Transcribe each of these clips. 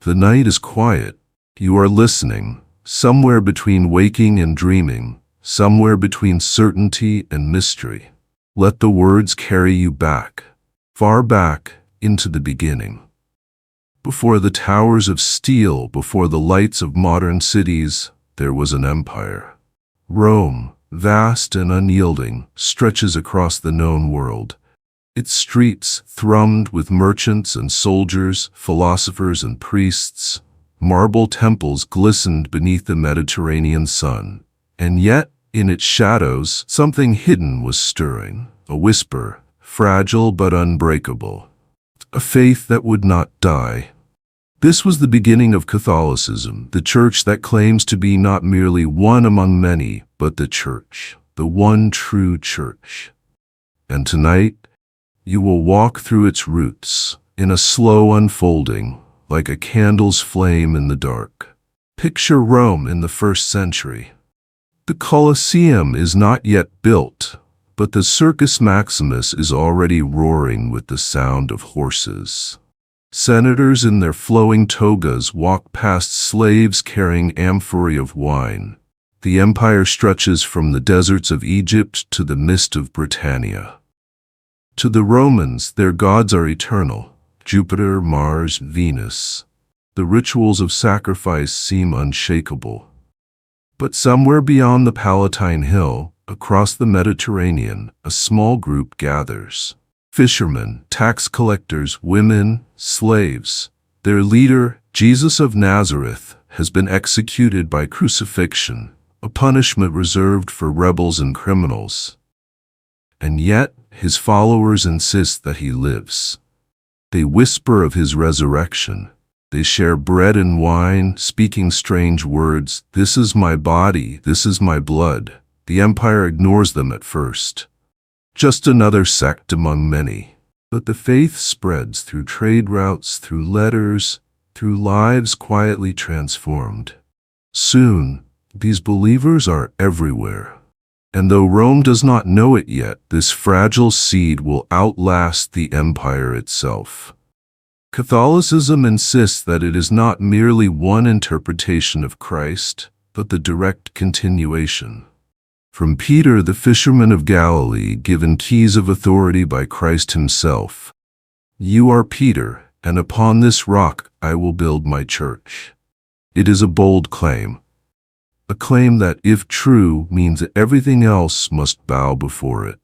The night is quiet. You are listening, somewhere between waking and dreaming, somewhere between certainty and mystery. Let the words carry you back, far back into the beginning. Before the towers of steel, before the lights of modern cities, there was an empire. Rome, vast and unyielding, stretches across the known world. Its streets thrummed with merchants and soldiers, philosophers and priests. Marble temples glistened beneath the Mediterranean sun. And yet, in its shadows, something hidden was stirring. A whisper, fragile but unbreakable. A faith that would not die. This was the beginning of Catholicism, the church that claims to be not merely one among many, but the church, the one true church. And tonight, you will walk through its roots, in a slow unfolding, like a candle's flame in the dark. Picture Rome in the 1st century. The Colosseum is not yet built, but the Circus Maximus is already roaring with the sound of horses. Senators in their flowing togas walk past slaves carrying amphorae of wine. The empire stretches from the deserts of Egypt to the mist of Britannia. To the Romans, their gods are eternal: Jupiter, Mars, Venus. The rituals of sacrifice seem unshakable. But somewhere beyond the Palatine Hill, across the Mediterranean, a small group gathers. Fishermen, tax collectors, women, slaves. Their leader, Jesus of Nazareth, has been executed by crucifixion, a punishment reserved for rebels and criminals. And yet, his followers insist that he lives. They whisper of his resurrection. They share bread and wine, speaking strange words. This is my body, this is my blood. The empire ignores them at first. Just another sect among many. But the faith spreads through trade routes, through letters, through lives quietly transformed. Soon, these believers are everywhere. And though Rome does not know it yet, this fragile seed will outlast the empire itself. Catholicism insists that it is not merely one interpretation of Christ, but the direct continuation. From Peter, the fisherman of Galilee, given keys of authority by Christ himself, "You are Peter, and upon this rock I will build my church." It is a bold claim. A claim that, if true, means that everything else must bow before it.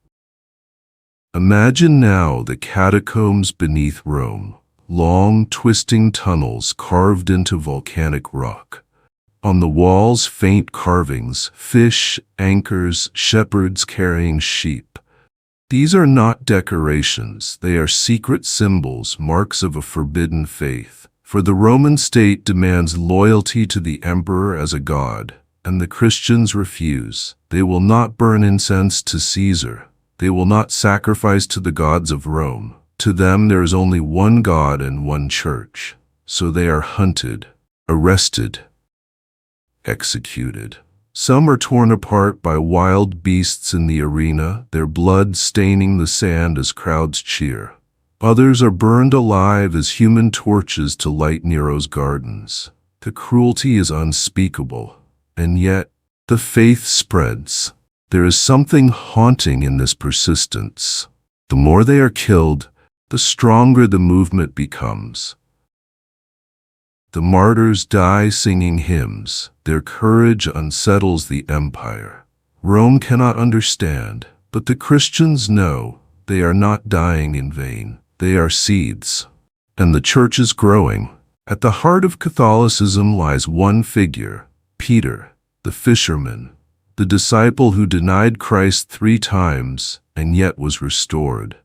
Imagine now the catacombs beneath Rome, long, twisting tunnels carved into volcanic rock. On the walls, faint carvings, fish, anchors, shepherds carrying sheep. These are not decorations, they are secret symbols, marks of a forbidden faith. For the Roman state demands loyalty to the emperor as a god. And the Christians refuse. They will not burn incense to Caesar. They will not sacrifice to the gods of Rome. To them there is only one God and one church. So they are hunted, arrested, executed. Some are torn apart by wild beasts in the arena, their blood staining the sand as crowds cheer. Others are burned alive as human torches to light Nero's gardens. The cruelty is unspeakable. And yet, the faith spreads. There is something haunting in this persistence. The more they are killed, the stronger the movement becomes. The martyrs die singing hymns. Their courage unsettles the empire. Rome cannot understand, but the Christians know they are not dying in vain. They are seeds. And the church is growing. At the heart of Catholicism lies one figure, Peter, the fisherman, the disciple who denied Christ 3 times and yet was restored.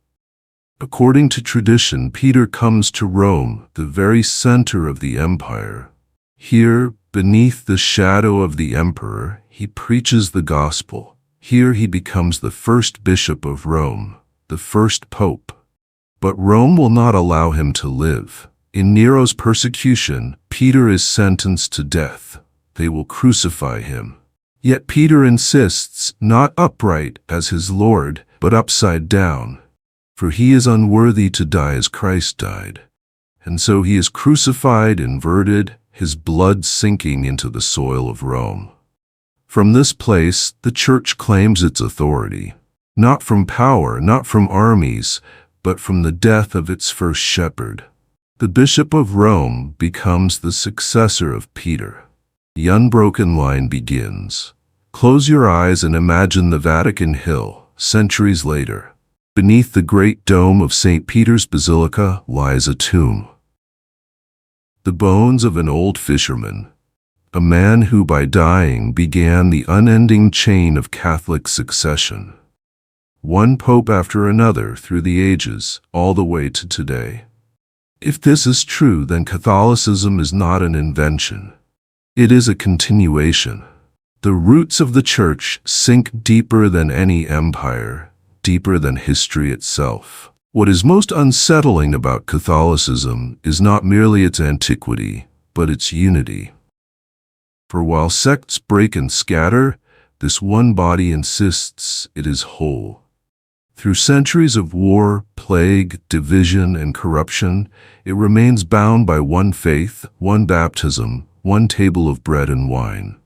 According to tradition, Peter comes to Rome, the very center of the empire. Here, beneath the shadow of the emperor, he preaches the gospel. Here he becomes the first bishop of Rome, the first pope. But Rome will not allow him to live. In Nero's persecution, Peter is sentenced to death. They will crucify him. Yet Peter insists, not upright as his Lord, but upside down. For he is unworthy to die as Christ died. and so he is crucified, inverted, his blood sinking into the soil of Rome. From this place, the Church claims its authority, not from power, not from armies, but from the death of its first shepherd. The Bishop of Rome becomes the successor of Peter. The unbroken line begins. Close your eyes and imagine the Vatican Hill, centuries later. Beneath the great dome of St. Peter's Basilica lies a tomb. The bones of an old fisherman, a man who by dying began the unending chain of Catholic succession. One pope after another through the ages, all the way to today. If this is true, then Catholicism is not an invention. It is a continuation. The roots of the Church sink deeper than any empire, deeper than history itself. What is most unsettling about Catholicism is not merely its antiquity, but its unity. For while sects break and scatter, this one body insists it is whole. Through centuries of war, plague, division, and corruption, it remains bound by one faith, one baptism, one table of bread and wine.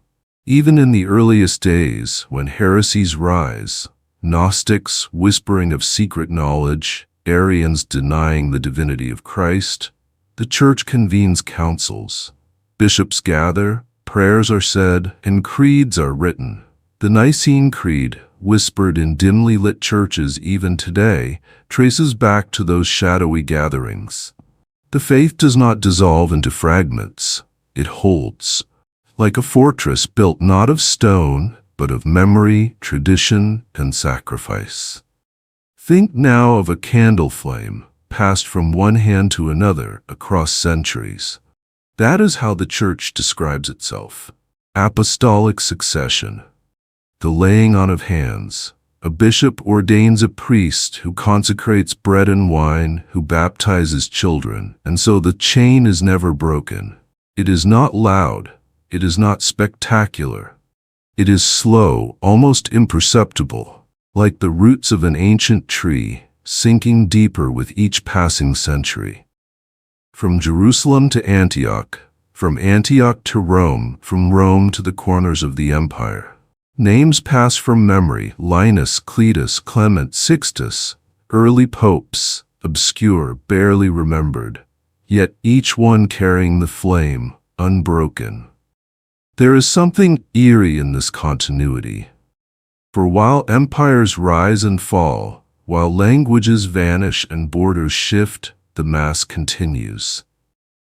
Even in the earliest days, when heresies rise, Gnostics whispering of secret knowledge, Arians denying the divinity of Christ, the Church convenes councils. Bishops gather, prayers are said, and creeds are written. The Nicene Creed, whispered in dimly lit churches even today, traces back to those shadowy gatherings. The faith does not dissolve into fragments. It holds, like a fortress built not of stone, but of memory, tradition, and sacrifice. Think now of a candle flame, passed from one hand to another across centuries. That is how the Church describes itself. Apostolic succession. The laying on of hands. A bishop ordains a priest who consecrates bread and wine, who baptizes children, and so the chain is never broken. It is not loud. It is not spectacular. It is slow, almost imperceptible, like the roots of an ancient tree, sinking deeper with each passing century. From Jerusalem to Antioch, from Antioch to Rome, from Rome to the corners of the empire. Names pass from memory: Linus, Cletus, Clement, Sixtus, early popes, obscure, barely remembered, yet each one carrying the flame, unbroken. There is something eerie in this continuity. For while empires rise and fall, while languages vanish and borders shift, the Mass continues.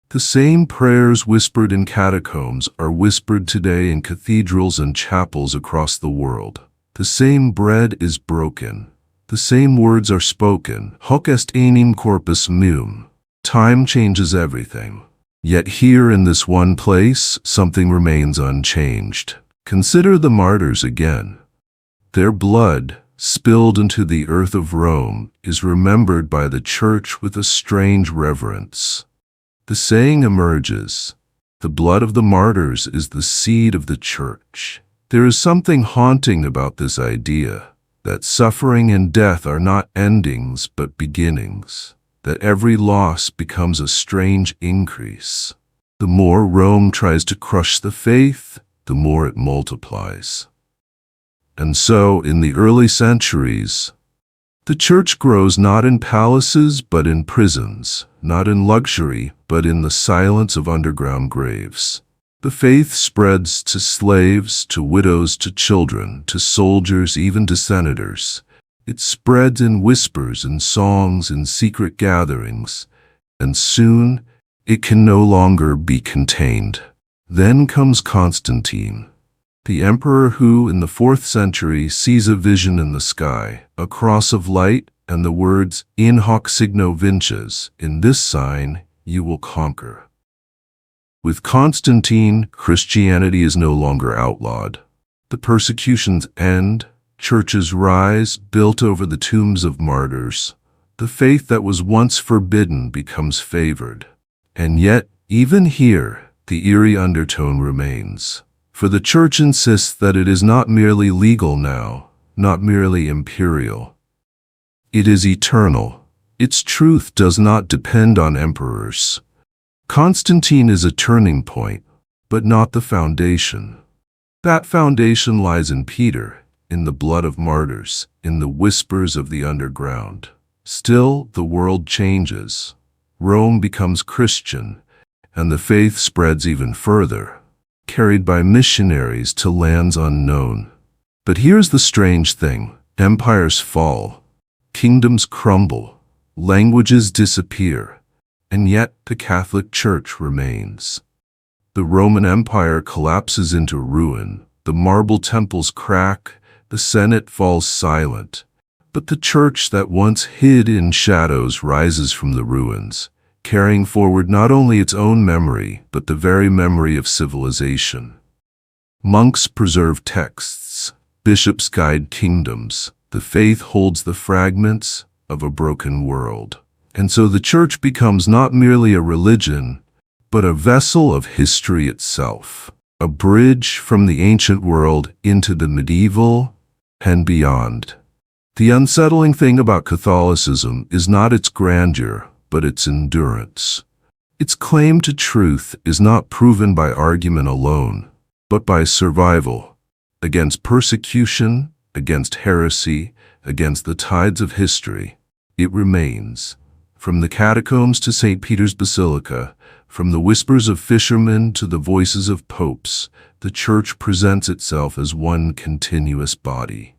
The same prayers whispered in catacombs are whispered today in cathedrals and chapels across the world. The same bread is broken. The same words are spoken. Hoc est enim corpus meum. Time changes everything. Yet here in this one place, something remains unchanged. Consider the martyrs again. Their blood, spilled into the earth of Rome, is remembered by the Church with a strange reverence. The saying emerges, the blood of the martyrs is the seed of the Church. There is something haunting about this idea, that suffering and death are not endings but beginnings, that every loss becomes a strange increase. The more Rome tries to crush the faith, the more it multiplies. And so, in the early centuries, the Church grows not in palaces but in prisons, not in luxury but in the silence of underground graves. The faith spreads to slaves, to widows, to children, to soldiers, even to senators. It spreads in whispers, in songs, in secret gatherings, and soon it can no longer be contained. Then comes Constantine, the emperor who, in the 4th century, sees a vision in the sky, a cross of light, and the words, in hoc signo vinces, in this sign you will conquer. With Constantine, Christianity is no longer outlawed. The persecutions end, churches rise, built over the tombs of martyrs. The faith that was once forbidden becomes favored. And yet, even here, the eerie undertone remains. For the Church insists that it is not merely legal now, not merely imperial. It is eternal, Its truth does not depend on emperors. Constantine is a turning point, but not the foundation. That foundation lies in Peter, in the blood of martyrs, in the whispers of the underground. Still, the world changes. Rome becomes Christian, and the faith spreads even further, carried by missionaries to lands unknown. But here's the strange thing. Empires fall, kingdoms crumble, languages disappear, and yet the Catholic Church remains. The Roman Empire collapses into ruin, the marble temples crack, the Senate falls silent. But the Church that once hid in shadows rises from the ruins, carrying forward not only its own memory, but the very memory of civilization. Monks preserve texts, bishops guide kingdoms, the faith holds the fragments of a broken world. And so the Church becomes not merely a religion, but a vessel of history itself, a bridge from the ancient world into the medieval and beyond. The unsettling thing about Catholicism is not its grandeur, but its endurance. Its claim to truth is not proven by argument alone, but by survival, against persecution, against heresy, against the tides of history. It remains. From the catacombs to St. Peter's Basilica, from the whispers of fishermen to the voices of popes, the Church presents itself as one continuous body.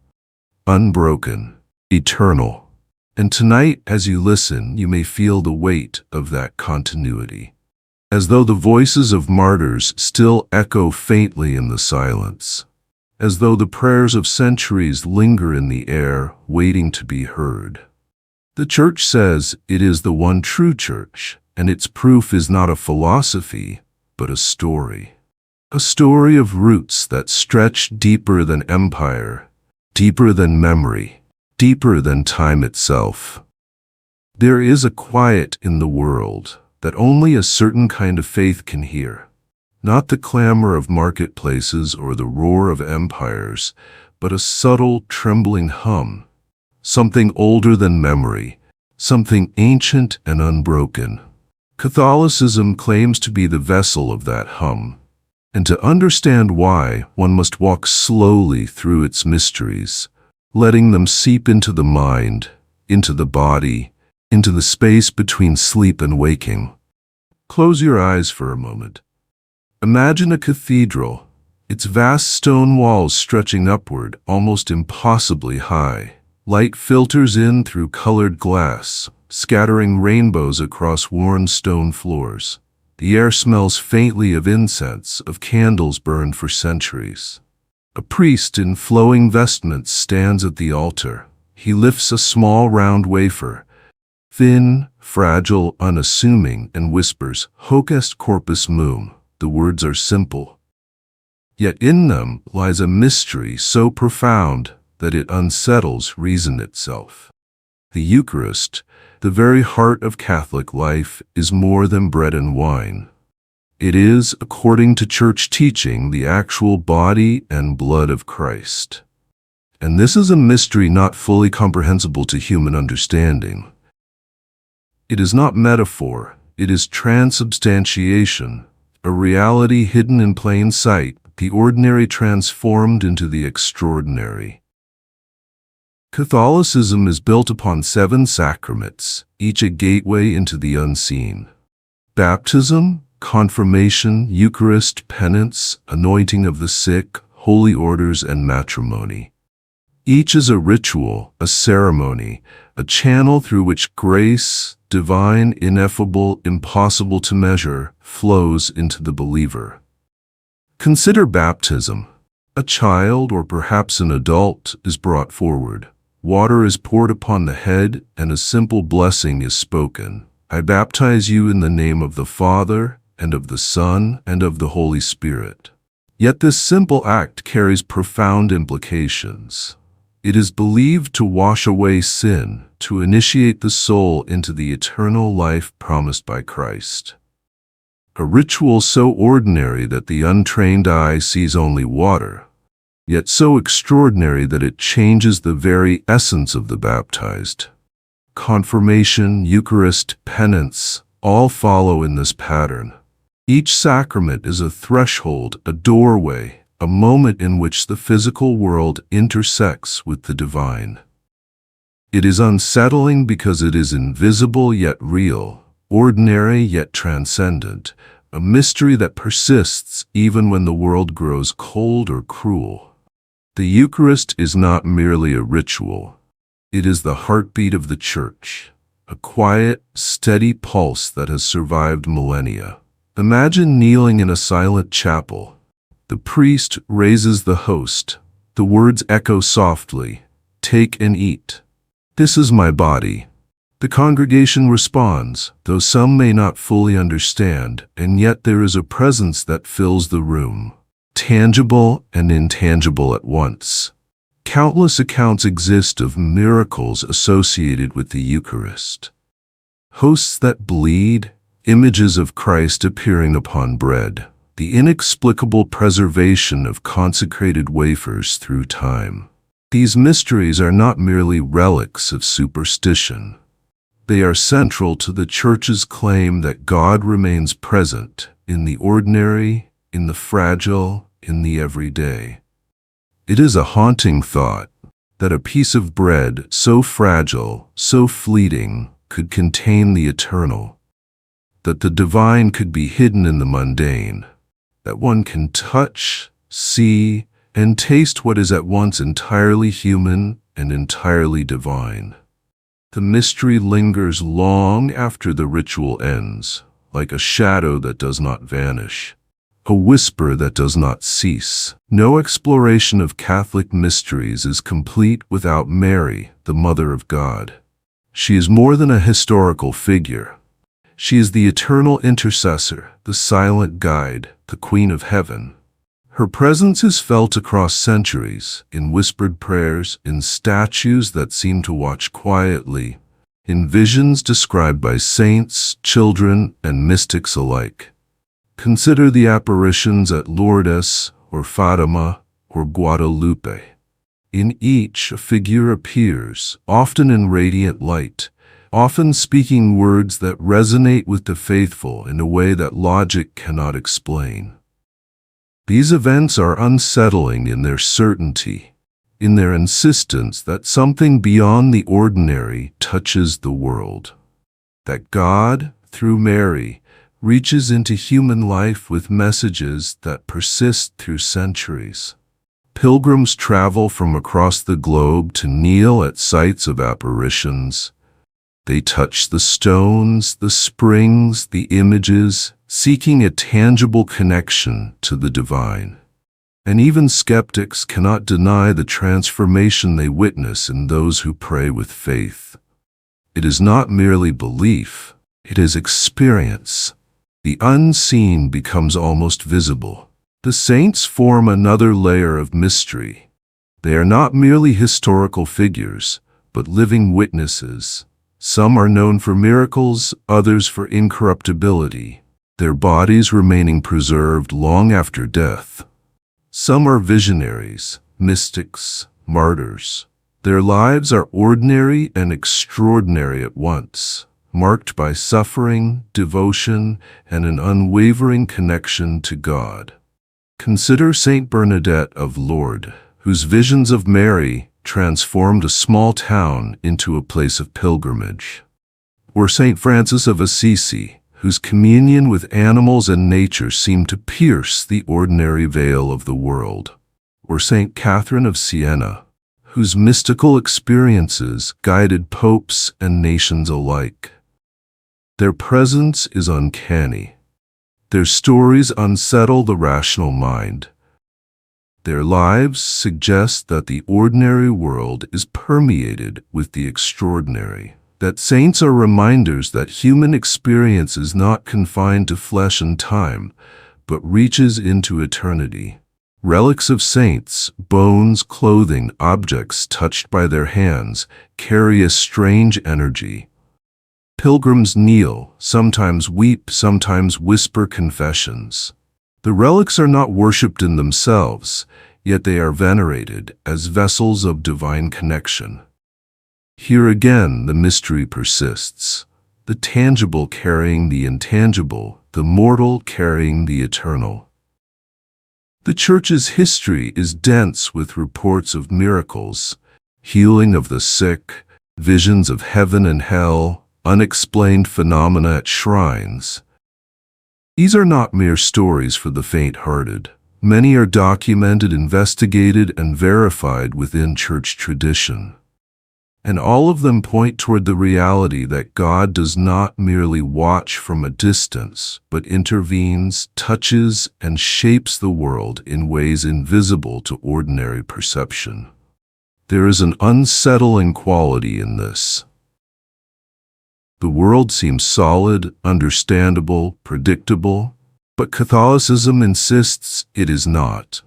Unbroken, eternal. And tonight, as you listen, you may feel the weight of that continuity, as though the voices of martyrs still echo faintly in the silence, as though the prayers of centuries linger in the air, waiting to be heard. The Church says it is the one true Church, and its proof is not a philosophy, but a story. A story of roots that stretch deeper than empire, deeper than memory, deeper than time itself. There is a quiet in the world that only a certain kind of faith can hear. Not the clamor of marketplaces or the roar of empires, but a subtle, trembling hum. Something older than memory, something ancient and unbroken. Catholicism claims to be the vessel of that hum. And to understand why, one must walk slowly through its mysteries, letting them seep into the mind, into the body, into the space between sleep and waking. Close your eyes for a moment. Imagine a cathedral, its vast stone walls stretching upward, almost impossibly high. Light filters in through colored glass, scattering rainbows across worn stone floors. The air smells faintly of incense, of candles burned for centuries. A priest in flowing vestments stands at the altar. He lifts a small round wafer, thin, fragile, unassuming, and whispers, "Hoc est corpus meum." The words are simple. Yet in them lies a mystery so profound that it unsettles reason itself. The Eucharist, the very heart of Catholic life, is more than bread and wine. It is, according to Church teaching, the actual body and blood of Christ. And this is a mystery not fully comprehensible to human understanding. It is not metaphor, it is transubstantiation, a reality hidden in plain sight, the ordinary transformed into the extraordinary. Catholicism is built upon 7 sacraments, each a gateway into the unseen. Baptism, confirmation, Eucharist, penance, anointing of the sick, holy orders, and matrimony. Each is a ritual, a ceremony, a channel through which grace, divine, ineffable, impossible to measure, flows into the believer. Consider baptism. A child, or perhaps an adult, is brought forward. Water is poured upon the head, and a simple blessing is spoken. I baptize you in the name of the Father, and of the Son, and of the Holy Spirit. Yet this simple act carries profound implications. It is believed to wash away sin, to initiate the soul into the eternal life promised by Christ. A ritual so ordinary that the untrained eye sees only water, yet so extraordinary that it changes the very essence of the baptized. Confirmation, Eucharist, penance, all follow in this pattern. Each sacrament is a threshold, a doorway, a moment in which the physical world intersects with the divine. It is unsettling because it is invisible yet real, ordinary yet transcendent, a mystery that persists even when the world grows cold or cruel. The Eucharist is not merely a ritual. It is the heartbeat of the Church, a quiet, steady pulse that has survived millennia. Imagine kneeling in a silent chapel. The priest raises the host. The words echo softly, "Take and eat. This is my body." The congregation responds, though some may not fully understand, and yet there is a presence that fills the room, tangible and intangible at once. Countless accounts exist of miracles associated with the Eucharist. Hosts that bleed, images of Christ appearing upon bread, the inexplicable preservation of consecrated wafers through time. These mysteries are not merely relics of superstition. They are central to the Church's claim that God remains present in the ordinary, in the fragile, in the everyday. It is a haunting thought that a piece of bread so fragile, so fleeting, could contain the eternal, that the divine could be hidden in the mundane, that one can touch, see, and taste what is at once entirely human and entirely divine. The mystery lingers long after the ritual ends, like a shadow that does not vanish, a whisper that does not cease. No exploration of Catholic mysteries is complete without Mary, the Mother of God. She is more than a historical figure. She is the eternal intercessor, the silent guide, the Queen of Heaven. Her presence is felt across centuries, in whispered prayers, in statues that seem to watch quietly, in visions described by saints, children, and mystics alike. Consider the apparitions at Lourdes, or Fatima, or Guadalupe. In each, a figure appears, often in radiant light, often speaking words that resonate with the faithful in a way that logic cannot explain. These events are unsettling in their certainty, in their insistence that something beyond the ordinary touches the world, that God, through Mary, reaches into human life with messages that persist through centuries. Pilgrims travel from across the globe to kneel at sites of apparitions. They touch the stones, the springs, the images, seeking a tangible connection to the divine. And even skeptics cannot deny the transformation they witness in those who pray with faith. It is not merely belief, it is experience. The unseen becomes almost visible. The saints form another layer of mystery. They are not merely historical figures, but living witnesses. Some are known for miracles, others for incorruptibility, their bodies remaining preserved long after death. Some are visionaries, mystics, martyrs. Their lives are ordinary and extraordinary at once, marked by suffering, devotion, and an unwavering connection to God. Consider Saint Bernadette of Lourdes, whose visions of Mary transformed a small town into a place of pilgrimage. Or Saint Francis of Assisi, whose communion with animals and nature seemed to pierce the ordinary veil of the world. Or Saint Catherine of Siena, whose mystical experiences guided popes and nations alike. Their presence is uncanny. Their stories unsettle the rational mind. Their lives suggest that the ordinary world is permeated with the extraordinary, that saints are reminders that human experience is not confined to flesh and time, but reaches into eternity. Relics of saints, bones, clothing, objects touched by their hands, carry a strange energy. Pilgrims kneel, sometimes weep, sometimes whisper confessions. The relics are not worshipped in themselves, yet they are venerated as vessels of divine connection. Here again, the mystery persists, the tangible carrying the intangible, the mortal carrying the eternal. The Church's history is dense with reports of miracles, healing of the sick, visions of heaven and hell, unexplained phenomena at shrines. These are not mere stories for the faint-hearted. Many are documented, investigated, and verified within Church tradition. And all of them point toward the reality that God does not merely watch from a distance, but intervenes, touches, and shapes the world in ways invisible to ordinary perception. There is an unsettling quality in this. The world seems solid, understandable, predictable, but Catholicism insists it is not.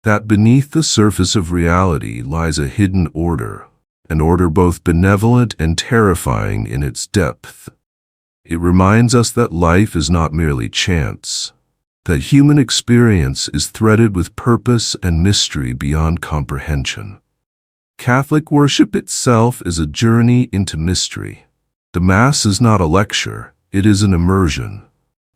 That beneath the surface of reality lies a hidden order, an order both benevolent and terrifying in its depth. It reminds us that life is not merely chance, that human experience is threaded with purpose and mystery beyond comprehension. Catholic worship itself is a journey into mystery. The Mass is not a lecture, it is an immersion.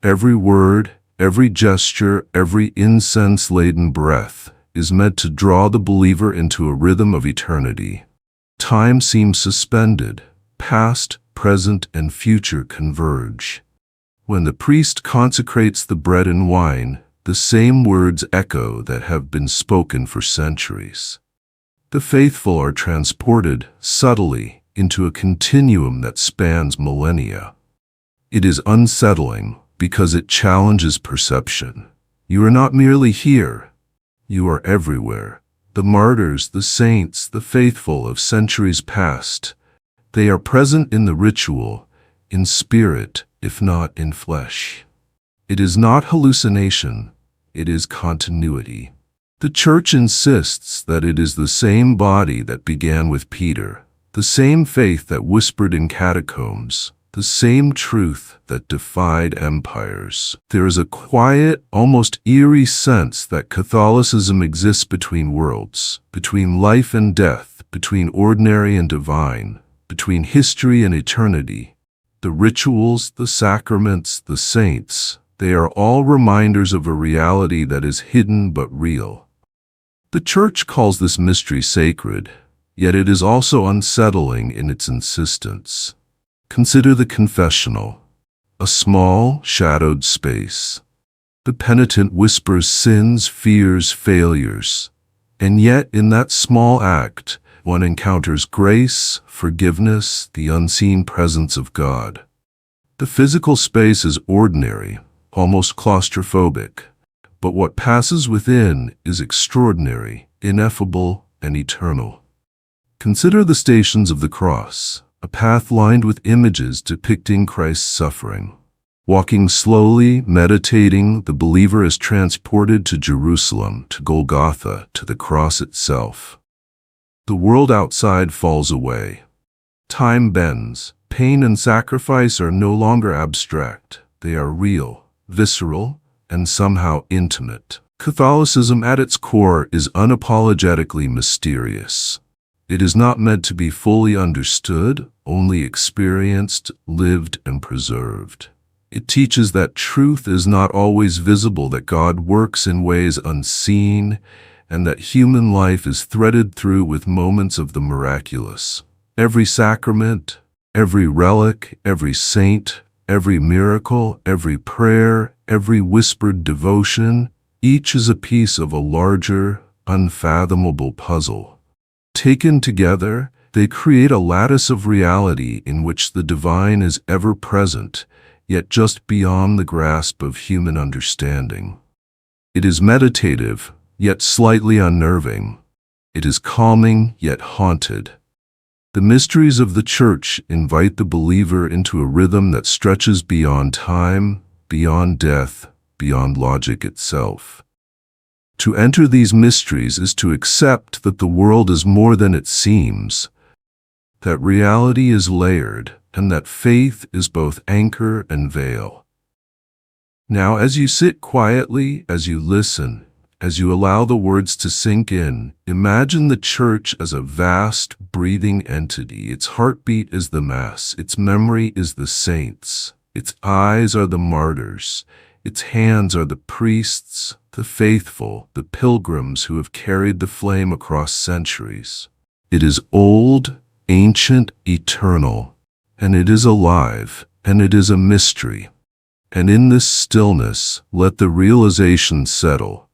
Every word, every gesture, every incense-laden breath is meant to draw the believer into a rhythm of eternity. Time seems suspended, past, present, and future converge. When the priest consecrates the bread and wine, the same words echo that have been spoken for centuries. The faithful are transported, subtly, into a continuum that spans millennia. It is unsettling because it challenges perception. You are not merely here, you are everywhere. The martyrs, the saints, the faithful of centuries past, they are present in the ritual, in spirit, if not in flesh. It is not hallucination, it is continuity. The Church insists that it is the same body that began with Peter, the same faith that whispered in catacombs, the same truth that defied empires. There is a quiet, almost eerie sense that Catholicism exists between worlds, between life and death, between ordinary and divine, between history and eternity. The rituals, the sacraments, the saints, they are all reminders of a reality that is hidden but real. The Church calls this mystery sacred, yet it is also unsettling in its insistence. Consider the confessional, a small, shadowed space. The penitent whispers sins, fears, failures, and yet in that small act, one encounters grace, forgiveness, the unseen presence of God. The physical space is ordinary, almost claustrophobic, but what passes within is extraordinary, ineffable, and eternal. Consider the Stations of the Cross, a path lined with images depicting Christ's suffering. Walking slowly, meditating, the believer is transported to Jerusalem, to Golgotha, to the cross itself. The world outside falls away. Time bends. Pain and sacrifice are no longer abstract. They are real, visceral, and somehow intimate. Catholicism at its core is unapologetically mysterious. It is not meant to be fully understood, only experienced, lived, and preserved. It teaches that truth is not always visible, that God works in ways unseen, and that human life is threaded through with moments of the miraculous. Every sacrament, every relic, every saint, every miracle, every prayer, every whispered devotion, each is a piece of a larger, unfathomable puzzle. Taken together, they create a lattice of reality in which the divine is ever present, yet just beyond the grasp of human understanding. It is meditative, yet slightly unnerving. It is calming, yet haunted. The mysteries of the Church invite the believer into a rhythm that stretches beyond time, beyond death, beyond logic itself. To enter these mysteries is to accept that the world is more than it seems, that reality is layered, and that faith is both anchor and veil. Now, as you sit quietly, as you listen, As you allow the words to sink in, imagine the church as a vast, breathing entity. Its heartbeat is the Mass, its memory is the saints, its eyes are the martyrs, its hands are the priests, the faithful, the pilgrims who have carried the flame across centuries. It is old, ancient, eternal, and it is alive, and it is a mystery. And in this stillness, let the realization settle.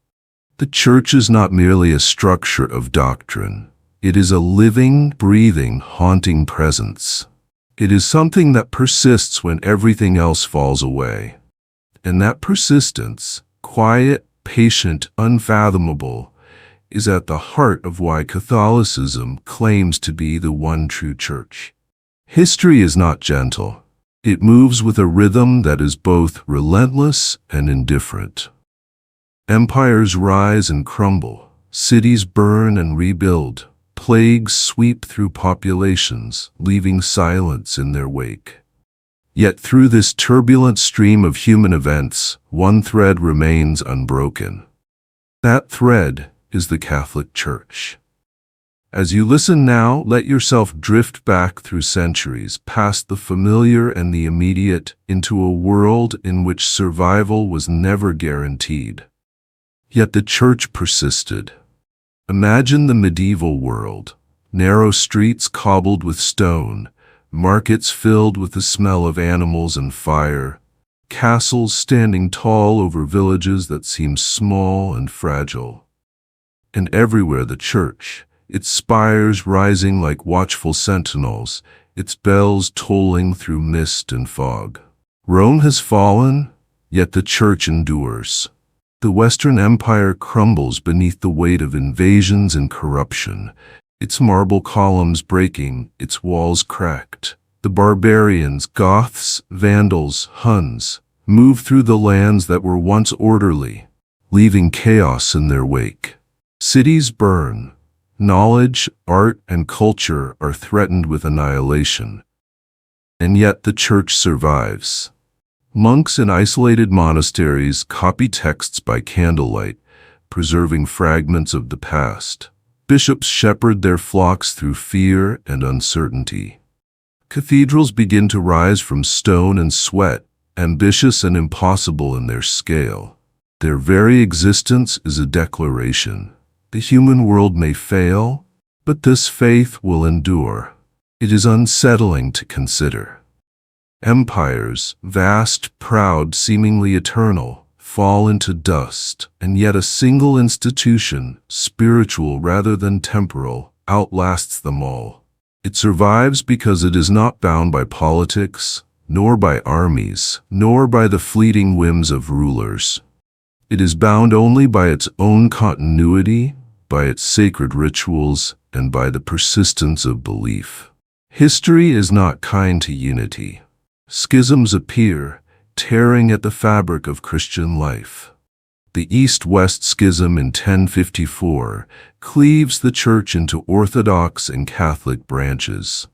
The church is not merely a structure of doctrine. It is a living, breathing, haunting presence. It is something that persists when everything else falls away. And that persistence, quiet, patient, unfathomable, is at the heart of why Catholicism claims to be the one true church. History is not gentle. It moves with a rhythm that is both relentless and indifferent. Empires rise and crumble, cities burn and rebuild, plagues sweep through populations, leaving silence in their wake. Yet through this turbulent stream of human events, one thread remains unbroken. That thread is the Catholic Church. As you listen now, let yourself drift back through centuries, past the familiar and the immediate, into a world in which survival was never guaranteed. Yet the church persisted. Imagine the medieval world, narrow streets cobbled with stone, markets filled with the smell of animals and fire, castles standing tall over villages that seem small and fragile. And everywhere the church, its spires rising like watchful sentinels, its bells tolling through mist and fog. Rome has fallen, yet the church endures. The Western Empire crumbles beneath the weight of invasions and corruption, its marble columns breaking, its walls cracked. The barbarians, Goths, Vandals, Huns, move through the lands that were once orderly, leaving chaos in their wake. Cities burn. Knowledge, art, and culture are threatened with annihilation. And yet the church survives. Monks in isolated monasteries copy texts by candlelight, preserving fragments of the past. Bishops shepherd their flocks through fear and uncertainty. Cathedrals begin to rise from stone and sweat, ambitious and impossible in their scale. Their very existence is a declaration. The human world may fail, but this faith will endure. It is unsettling to consider. Empires, vast, proud, seemingly eternal, fall into dust, and yet a single institution, spiritual rather than temporal, outlasts them all. It survives because it is not bound by politics, nor by armies, nor by the fleeting whims of rulers. It is bound only by its own continuity, by its sacred rituals, and by the persistence of belief. History is not kind to unity. Schisms appear, tearing at the fabric of Christian life. The East-West Schism in 1054 cleaves the Church into Orthodox and Catholic branches.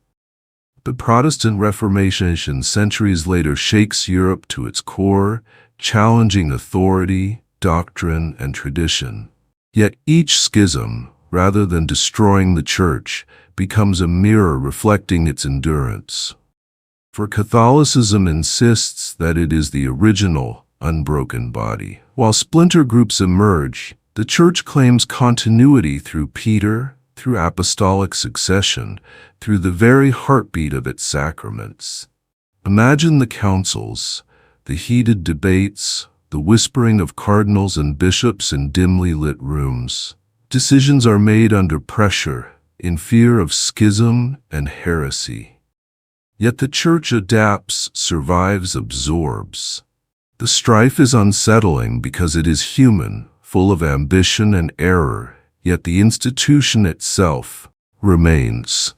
The Protestant Reformation centuries later shakes Europe to its core, challenging authority, doctrine, and tradition. Yet each schism, rather than destroying the Church, becomes a mirror reflecting its endurance. For Catholicism insists that it is the original, unbroken body. While splinter groups emerge, the Church claims continuity through Peter, through apostolic succession, through the very heartbeat of its sacraments. Imagine the councils, the heated debates, the whispering of cardinals and bishops in dimly lit rooms. Decisions are made under pressure, in fear of schism and heresy. Yet the Church adapts, survives, absorbs. The strife is unsettling because it is human, full of ambition and error, yet the institution itself remains.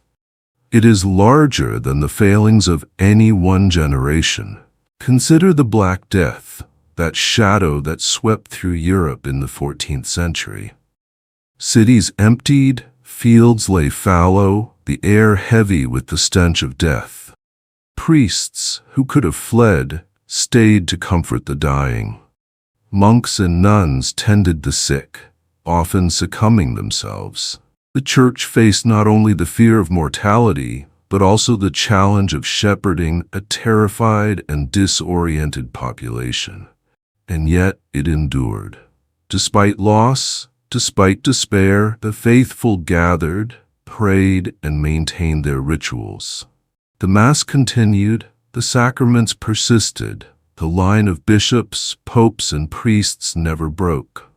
It is larger than the failings of any one generation. Consider the Black Death, that shadow that swept through Europe in the 14th century. Cities emptied, fields lay fallow, the air heavy with the stench of death. Priests, who could have fled, stayed to comfort the dying. Monks and nuns tended the sick, often succumbing themselves. The Church faced not only the fear of mortality, but also the challenge of shepherding a terrified and disoriented population. And yet it endured. Despite loss, despite despair, the faithful gathered, prayed, and maintained their rituals. The Mass continued, the sacraments persisted, the line of bishops, popes, and priests never broke.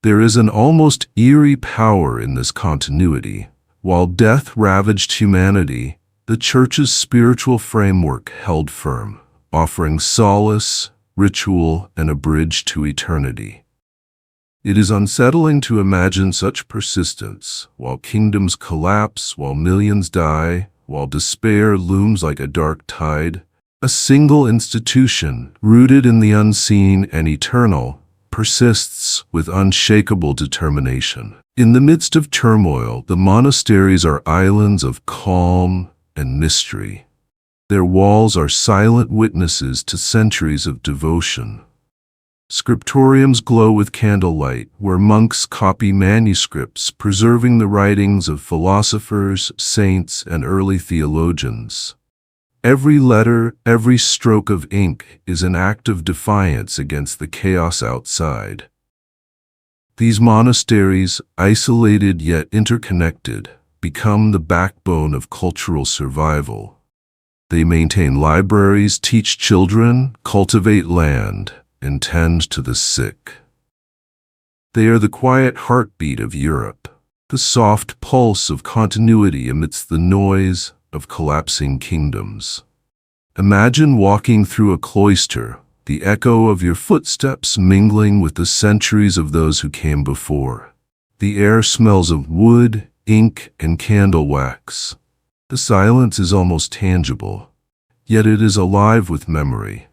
There is an almost eerie power in this continuity. While death ravaged humanity, the Church's spiritual framework held firm, offering solace, ritual, and a bridge to eternity. It is unsettling to imagine such persistence, while kingdoms collapse, while millions die, while despair looms like a dark tide. A single institution, rooted in the unseen and eternal, persists with unshakable determination. In the midst of turmoil, the monasteries are islands of calm and mystery. Their walls are silent witnesses to centuries of devotion. Scriptoriums glow with candlelight, where monks copy manuscripts, preserving the writings of philosophers, saints, and early theologians. Every letter, every stroke of ink is an act of defiance against the chaos outside. These monasteries, isolated yet interconnected, become the backbone of cultural survival. They maintain libraries, teach children, cultivate land, and tend to the sick. They are the quiet heartbeat of Europe, the soft pulse of continuity amidst the noise of collapsing kingdoms. Imagine walking through a cloister, the echo of your footsteps mingling with the centuries of those who came before. The air smells of wood, ink, and candle wax. The silence is almost tangible, yet it is alive with memory.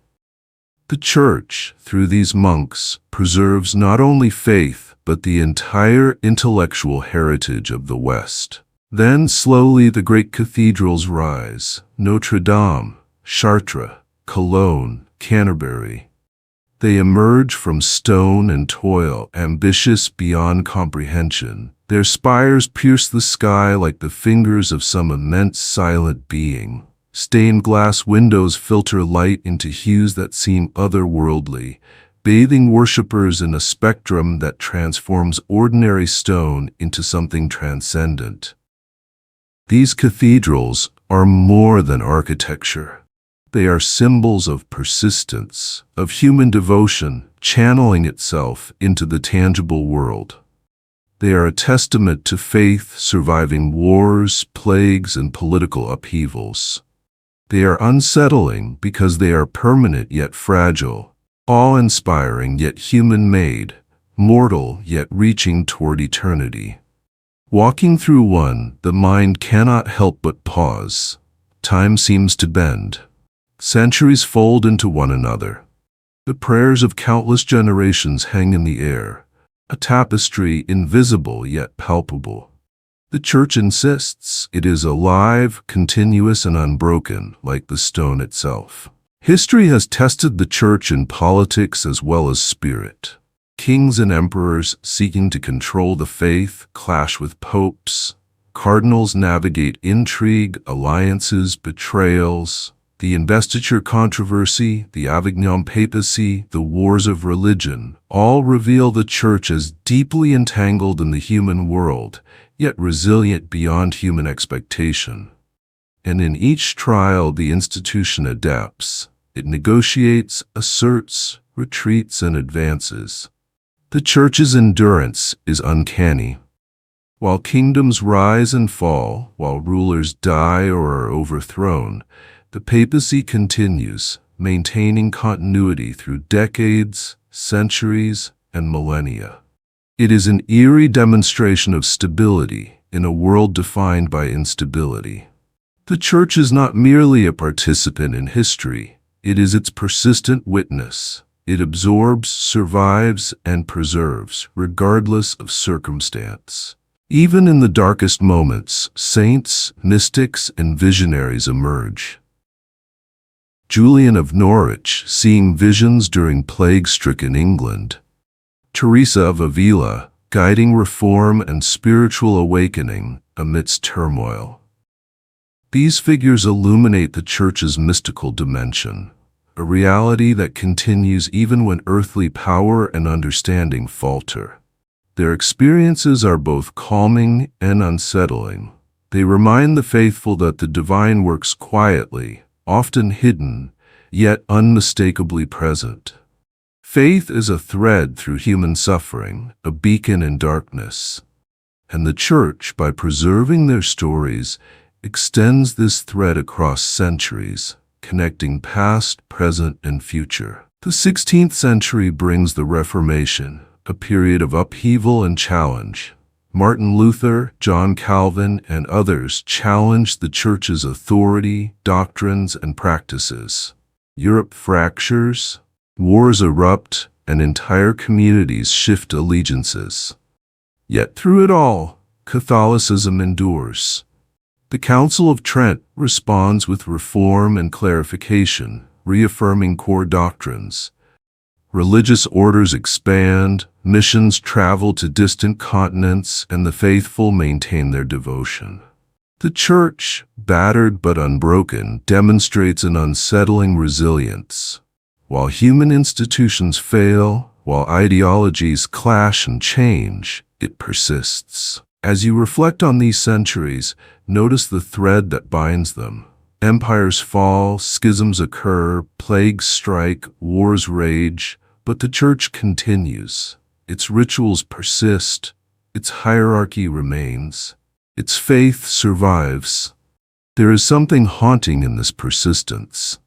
The Church, through these monks, preserves not only faith, but the entire intellectual heritage of the West. Then slowly the great cathedrals rise: Notre Dame, Chartres, Cologne, Canterbury. They emerge from stone and toil, ambitious beyond comprehension. Their spires pierce the sky like the fingers of some immense silent being. Stained glass windows filter light into hues that seem otherworldly, bathing worshippers in a spectrum that transforms ordinary stone into something transcendent. These cathedrals are more than architecture. They are symbols of persistence, of human devotion channeling itself into the tangible world. They are a testament to faith surviving wars, plagues, and political upheavals. They are unsettling because they are permanent yet fragile, awe-inspiring yet human-made, mortal yet reaching toward eternity. Walking through one, the mind cannot help but pause. Time seems to bend. Centuries fold into one another. The prayers of countless generations hang in the air, a tapestry invisible yet palpable. The Church insists it is alive, continuous, and unbroken, like the stone itself. History has tested the Church in politics as well as spirit. Kings and emperors seeking to control the faith clash with popes. Cardinals navigate intrigue, alliances, betrayals. The investiture controversy, the Avignon Papacy, the wars of religion, all reveal the Church as deeply entangled in the human world, yet resilient beyond human expectation. And in each trial, the institution adapts. It negotiates, asserts, retreats, and advances. The Church's endurance is uncanny. While kingdoms rise and fall, while rulers die or are overthrown, the papacy continues, maintaining continuity through decades, centuries, and millennia. It is an eerie demonstration of stability in a world defined by instability. The Church is not merely a participant in history, it is its persistent witness. It absorbs, survives, and preserves, regardless of circumstance. Even in the darkest moments, saints, mystics, and visionaries emerge. Julian of Norwich, seeing visions during plague-stricken England. Teresa of Avila, guiding reform and spiritual awakening amidst turmoil. These figures illuminate the Church's mystical dimension, a reality that continues even when earthly power and understanding falter. Their experiences are both calming and unsettling. They remind the faithful that the divine works quietly, often hidden, yet unmistakably present. Faith is a thread through human suffering, a beacon in darkness. And the Church, by preserving their stories, extends this thread across centuries, connecting past, present, and future. The 16th century brings the Reformation, a period of upheaval and challenge. Martin Luther, John Calvin, and others challenged the Church's authority, doctrines, and practices. Europe fractures, wars erupt, and entire communities shift allegiances. Yet through it all, Catholicism endures. The Council of Trent responds with reform and clarification, reaffirming core doctrines. Religious orders expand, missions travel to distant continents, and the faithful maintain their devotion. The Church, battered but unbroken, demonstrates an unsettling resilience. While human institutions fail, while ideologies clash and change, it persists. As you reflect on these centuries, notice the thread that binds them. Empires fall, schisms occur, plagues strike, wars rage, but the Church continues. Its rituals persist, its hierarchy remains, its faith survives. There is something haunting in this persistence.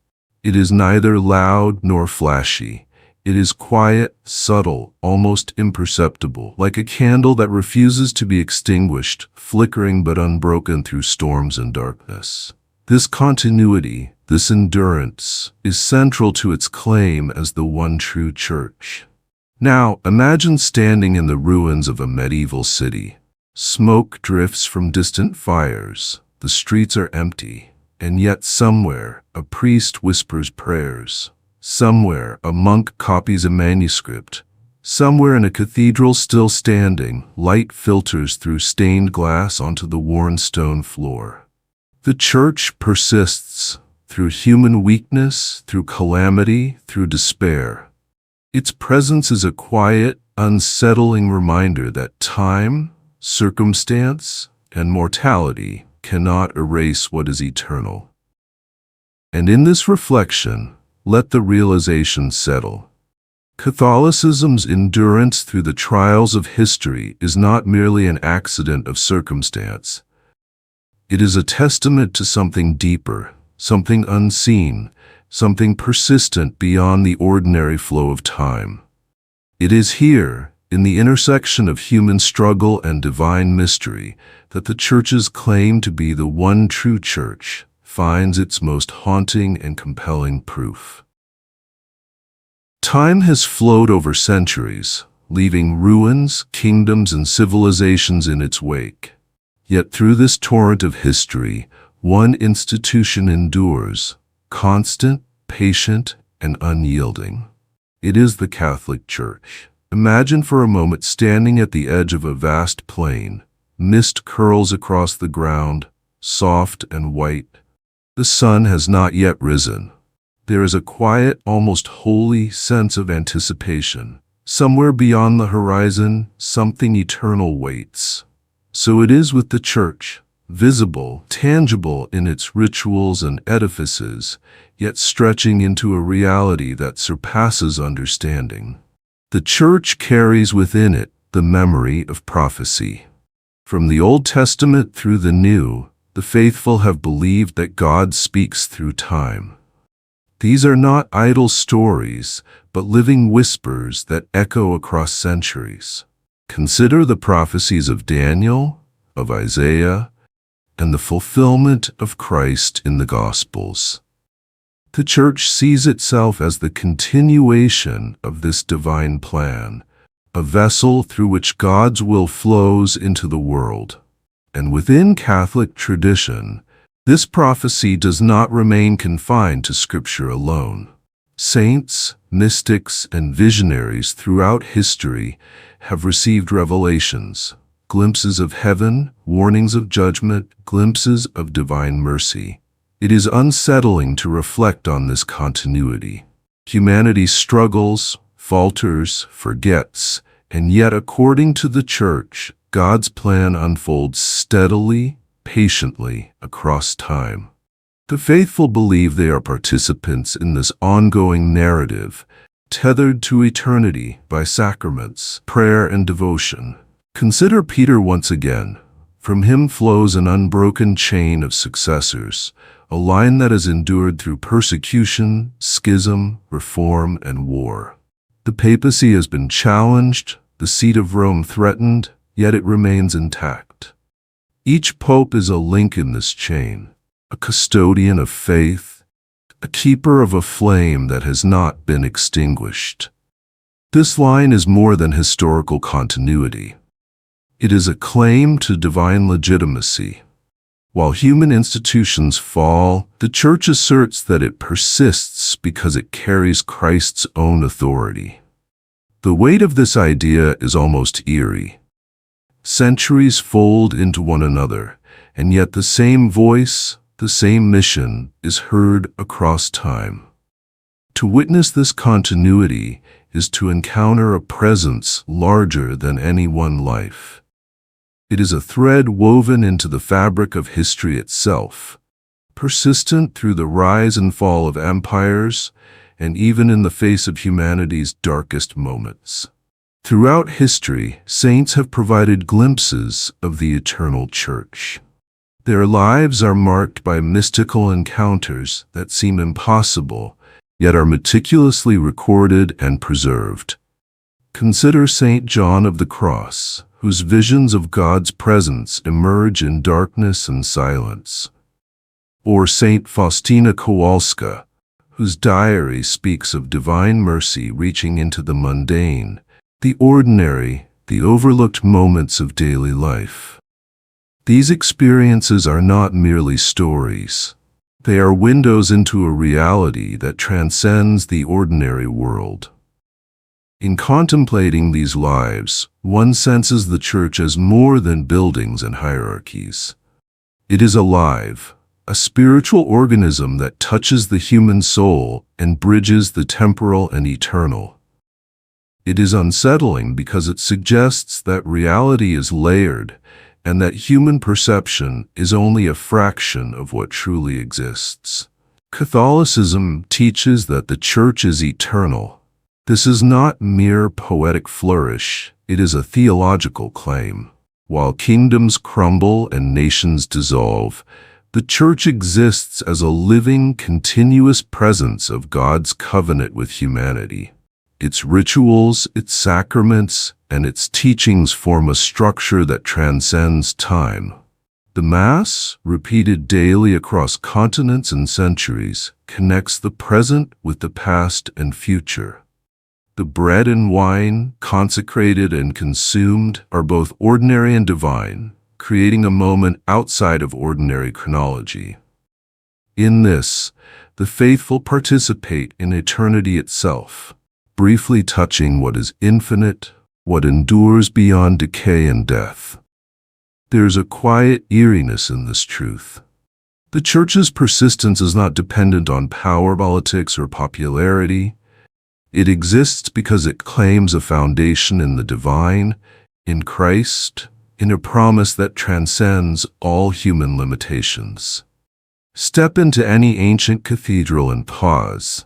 It is neither loud nor flashy. It is quiet, subtle, almost imperceptible, like a candle that refuses to be extinguished, flickering but unbroken through storms and darkness. This continuity, this endurance, is central to its claim as the one true Church. Now, imagine standing in the ruins of a medieval city. Smoke drifts from distant fires, the streets are empty, and yet somewhere a priest whispers prayers. Somewhere a monk copies a manuscript. Somewhere in a cathedral still standing, light filters through stained glass onto the worn stone floor. The Church persists through human weakness, through calamity, through despair. Its presence is a quiet, unsettling reminder that time, circumstance, and mortality cannot erase what is eternal. And in this reflection, let the realization settle. Catholicism's endurance through the trials of history is not merely an accident of circumstance. It is a testament to something deeper, something unseen, something persistent beyond the ordinary flow of time. It is here, in the intersection of human struggle and divine mystery, that the Church's claim to be the one true Church finds its most haunting and compelling proof. Time has flowed over centuries, leaving ruins, kingdoms, and civilizations in its wake. Yet through this torrent of history, one institution endures, constant, patient, and unyielding. It is the Catholic Church. Imagine for a moment standing at the edge of a vast plain. Mist curls across the ground, soft and white. The sun has not yet risen. There is a quiet, almost holy sense of anticipation. Somewhere beyond the horizon, something eternal waits. So it is with the Church, visible, tangible in its rituals and edifices, yet stretching into a reality that surpasses understanding. The Church carries within it the memory of prophecy. From the Old Testament through the New, the faithful have believed that God speaks through time. These are not idle stories, but living whispers that echo across centuries. Consider the prophecies of Daniel, of Isaiah, and the fulfillment of Christ in the Gospels. The Church sees itself as the continuation of this divine plan, a vessel through which God's will flows into the world. And within Catholic tradition, This prophecy does not remain confined to Scripture alone. Saints, mystics, and visionaries throughout history have received revelations, glimpses of heaven, warnings of judgment, glimpses of divine mercy. It is unsettling to reflect on this continuity. Humanity struggles, falters, forgets, and yet according to the Church, God's plan unfolds steadily, patiently, across time. The faithful believe they are participants in this ongoing narrative, tethered to eternity by sacraments, prayer, and devotion. Consider Peter once again. From him flows an unbroken chain of successors, a line that has endured through persecution, schism, reform, and war. The papacy has been challenged, the seat of Rome threatened, yet it remains intact. Each pope is a link in this chain, a custodian of faith, a keeper of a flame that has not been extinguished. This line is more than historical continuity. It is a claim to divine legitimacy. While human institutions fall, the Church asserts that it persists because it carries Christ's own authority. The weight of this idea is almost eerie. Centuries fold into one another, and yet the same voice, the same mission, is heard across time. To witness this continuity is to encounter a presence larger than any one life. It is a thread woven into the fabric of history itself, persistent through the rise and fall of empires, and even in the face of humanity's darkest moments. Throughout history, saints have provided glimpses of the eternal Church. Their lives are marked by mystical encounters that seem impossible, yet are meticulously recorded and preserved. Consider Saint John of the Cross, whose visions of God's presence emerge in darkness and silence. Or Saint Faustina Kowalska, whose diary speaks of divine mercy reaching into the mundane, the ordinary, the overlooked moments of daily life. These experiences are not merely stories. They are windows into a reality that transcends the ordinary world. In contemplating these lives, one senses the Church as more than buildings and hierarchies. It is alive, a spiritual organism that touches the human soul and bridges the temporal and eternal. It is unsettling because it suggests that reality is layered and that human perception is only a fraction of what truly exists. Catholicism teaches that the Church is eternal. This is not mere poetic flourish, it is a theological claim. While kingdoms crumble and nations dissolve, the Church exists as a living, continuous presence of God's covenant with humanity. Its rituals, its sacraments, and its teachings form a structure that transcends time. The Mass, repeated daily across continents and centuries, connects the present with the past and future. The bread and wine, consecrated and consumed, are both ordinary and divine, creating a moment outside of ordinary chronology. In this, the faithful participate in eternity itself, briefly touching what is infinite, what endures beyond decay and death. There is a quiet eeriness in this truth. The Church's persistence is not dependent on power, politics, or popularity. It exists because it claims a foundation in the divine, in Christ, in a promise that transcends all human limitations. Step into any ancient cathedral and pause.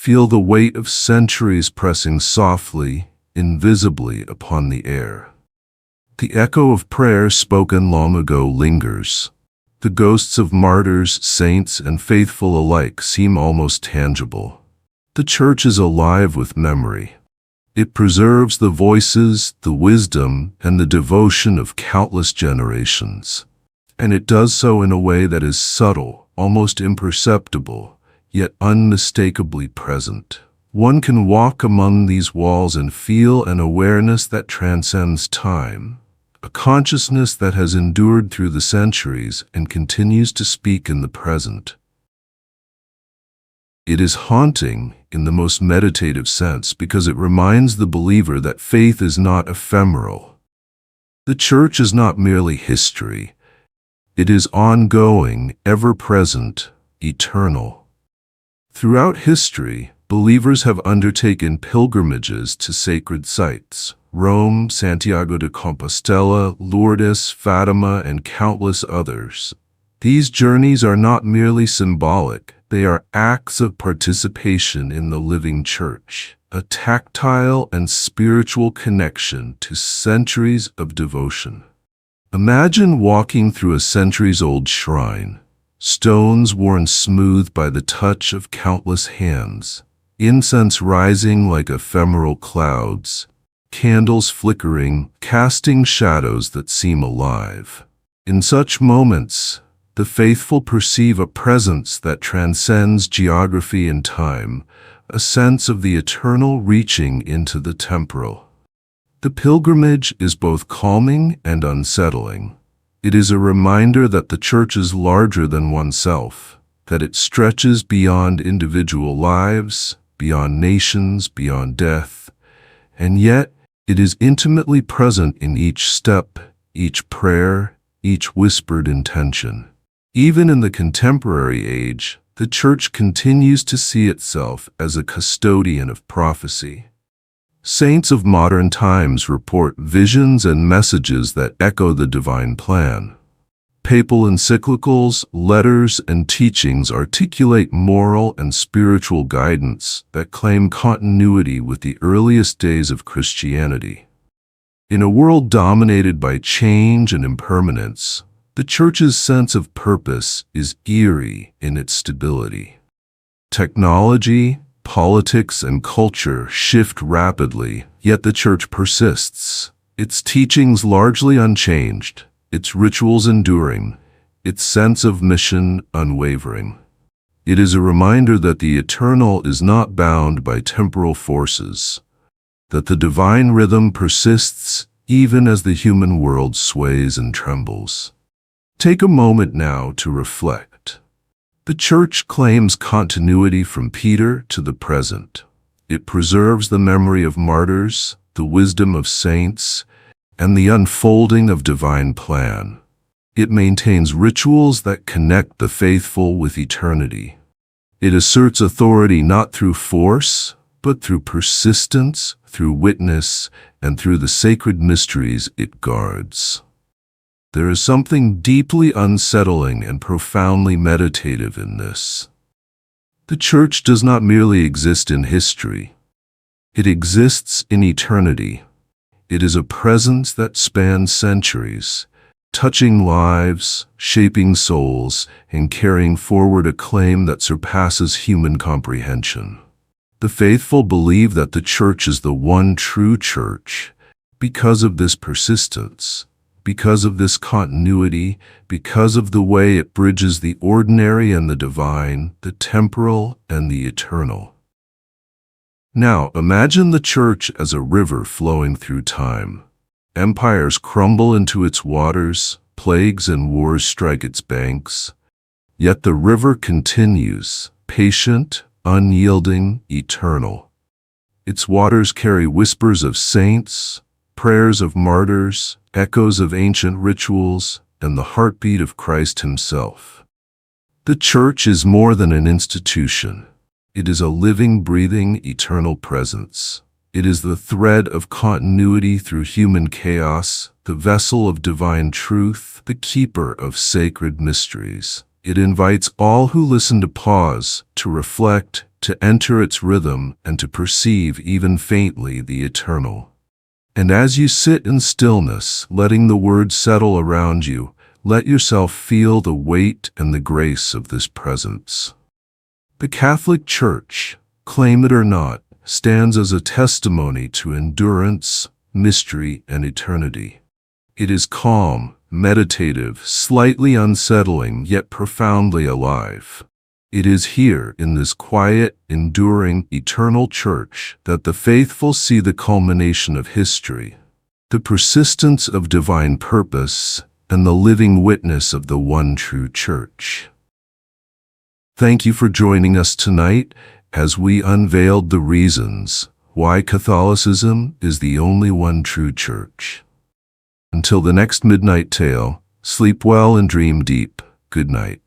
Feel the weight of centuries pressing softly, invisibly upon the air. The echo of prayers spoken long ago lingers. The ghosts of martyrs, saints, and faithful alike seem almost tangible. The Church is alive with memory. It preserves the voices, the wisdom, and the devotion of countless generations. And it does so in a way that is subtle, almost imperceptible, yet unmistakably present. One can walk among these walls and feel an awareness that transcends time, a consciousness that has endured through the centuries and continues to speak in the present. It is haunting in the most meditative sense because it reminds the believer that faith is not ephemeral. The Church is not merely history. It is ongoing, ever-present, eternal. Throughout history, believers have undertaken pilgrimages to sacred sites: Rome, Santiago de Compostela, Lourdes, Fatima, and countless others. These journeys are not merely symbolic, they are acts of participation in the living Church, a tactile and spiritual connection to centuries of devotion. Imagine walking through a centuries-old shrine, stones worn smooth by the touch of countless hands, incense rising like ephemeral clouds, candles flickering, casting shadows that seem alive. In such moments, the faithful perceive a presence that transcends geography and time, a sense of the eternal reaching into the temporal. The pilgrimage is both calming and unsettling. It is a reminder that the Church is larger than oneself, that it stretches beyond individual lives, beyond nations, beyond death, and yet it is intimately present in each step, each prayer, each whispered intention. Even in the contemporary age, the Church continues to see itself as a custodian of prophecy. Saints of modern times report visions and messages that echo the divine plan. Papal encyclicals, letters, and teachings articulate moral and spiritual guidance that claim continuity with the earliest days of Christianity. In a world dominated by change and impermanence, the Church's sense of purpose is eerie in its stability. Technology, politics, and culture shift rapidly, yet the Church persists, its teachings largely unchanged, its rituals enduring, its sense of mission unwavering. It is a reminder that the eternal is not bound by temporal forces, that the divine rhythm persists even as the human world sways and trembles. Take a moment now to reflect. The Church claims continuity from Peter to the present. It preserves the memory of martyrs, the wisdom of saints, and the unfolding of divine plan. It maintains rituals that connect the faithful with eternity. It asserts authority not through force, but through persistence, through witness, and through the sacred mysteries it guards. There is something deeply unsettling and profoundly meditative in this. The Church does not merely exist in history. It exists in eternity. It is a presence that spans centuries, touching lives, shaping souls, and carrying forward a claim that surpasses human comprehension. The faithful believe that the Church is the one true Church because of this persistence, because of this continuity, because of the way it bridges the ordinary and the divine, the temporal and the eternal. Now, imagine the Church as a river flowing through time. Empires crumble into its waters, plagues and wars strike its banks. Yet the river continues, patient, unyielding, eternal. Its waters carry whispers of saints, prayers of martyrs, echoes of ancient rituals, and the heartbeat of Christ himself. The Church is more than an institution. It is a living, breathing, eternal presence. It is the thread of continuity through human chaos, the vessel of divine truth, the keeper of sacred mysteries. It invites all who listen to pause, to reflect, to enter its rhythm, and to perceive even faintly the eternal. And as you sit in stillness, letting the words settle around you, let yourself feel the weight and the grace of this presence. The Catholic Church, claim it or not, stands as a testimony to endurance, mystery, and eternity. It is calm, meditative, slightly unsettling, yet profoundly alive. It is here, in this quiet, enduring, eternal Church, that the faithful see the culmination of history. the persistence of divine purpose, and the living witness of the one true Church. Thank you for joining us tonight as we unveiled the reasons why Catholicism is the only one true Church. Until the next midnight tale, sleep well and dream deep. Good night.